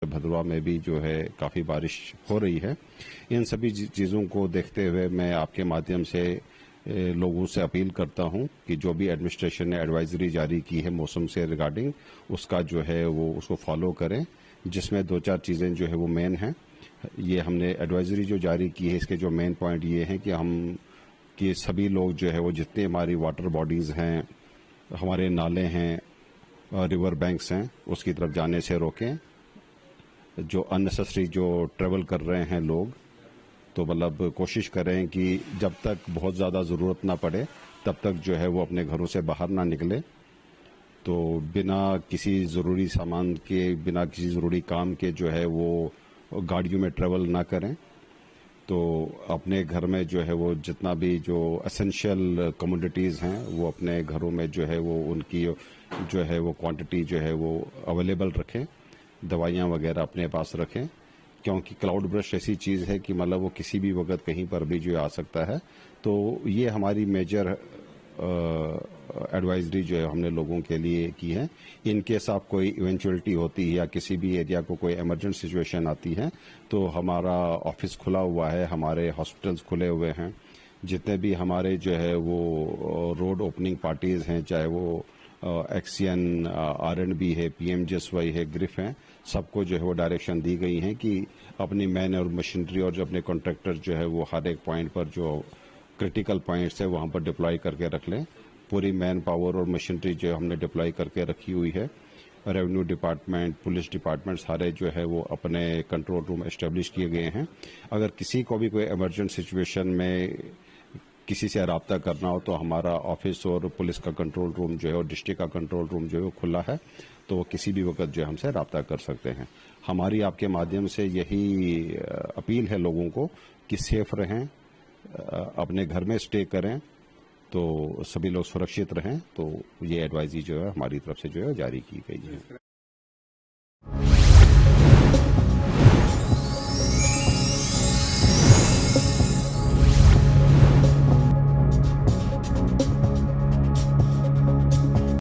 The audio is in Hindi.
भदरवा में भी जो है काफ़ी बारिश हो रही है। इन सभी चीज़ों को देखते हुए मैं आपके माध्यम से लोगों से अपील करता हूं कि जो भी एडमिनिस्ट्रेशन ने एडवाइजरी जारी की है मौसम से रिगार्डिंग, उसका जो है वो उसको फॉलो करें, जिसमें 2-4 चीज़ें जो है वो मेन हैं। ये हमने एडवाइजरी जो जारी की है, इसके जो मेन पॉइंट ये हैं कि सभी लोग जो है वो जितने हमारी वाटर बॉडीज़ हैं, हमारे नाले हैं, रिवर बैंक्स हैं, उसकी तरफ जाने से रोकें। जो अननेसेसरी जो ट्रेवल कर रहे हैं लोग, तो मतलब कोशिश करें कि जब तक बहुत ज़्यादा ज़रूरत ना पड़े तब तक जो है वो अपने घरों से बाहर ना निकले। तो बिना किसी ज़रूरी सामान के, बिना किसी ज़रूरी काम के जो है वो गाड़ियों में ट्रेवल ना करें। तो अपने घर में जो है वो जितना भी जो एसेंशियल कमोडिटीज़ हैं वो अपने घरों में जो है वो उनकी जो है वो क्वांटिटी जो है वो अवेलेबल रखें। दवाइयाँ वगैरह अपने पास रखें, क्योंकि क्लाउड ब्रश ऐसी चीज़ है कि मतलब वो किसी भी वक्त कहीं पर भी जो आ सकता है। तो ये हमारी मेजर एडवाइजरी जो है हमने लोगों के लिए की है। इन केस आप कोई इवेंचुअलिटी होती है या किसी भी एरिया को कोई इमरजेंट सिचुएशन आती है, तो हमारा ऑफिस खुला हुआ है, हमारे हॉस्पिटल्स खुले हुए हैं। जितने भी हमारे जो है वो रोड ओपनिंग पार्टीज़ हैं, चाहे वो एक्सियन, आर&बी है, पीएमजीएसवाई है, ग्रिफ हैं, सबको जो है वो डायरेक्शन दी गई है कि अपनी मैन और मशीनरी और जो अपने कॉन्ट्रैक्टर जो है वो हर एक पॉइंट पर जो क्रिटिकल पॉइंट्स है वहाँ पर डिप्लॉय करके रख लें। पूरी मैन पावर और मशीनरी जो हमने डिप्लॉय करके रखी हुई है। रेवेन्यू डिपार्टमेंट, पुलिस डिपार्टमेंट सारे जो है वो अपने कंट्रोल रूम एस्टेब्लिश किए गए हैं। अगर किसी को भी कोई इमरजेंट सिचुएशन में किसी से रब्ता करना हो तो हमारा ऑफिस और पुलिस का कंट्रोल रूम जो है और डिस्ट्रिक्ट का कंट्रोल रूम जो है वो खुला है, तो वो किसी भी वक्त जो है हमसे रब्ता कर सकते हैं। हमारी आपके माध्यम से यही अपील है लोगों को कि सेफ रहें, अपने घर में स्टे करें, तो सभी लोग सुरक्षित रहें। तो ये एडवाइजरी जो है हमारी तरफ से जो है जारी की गई है।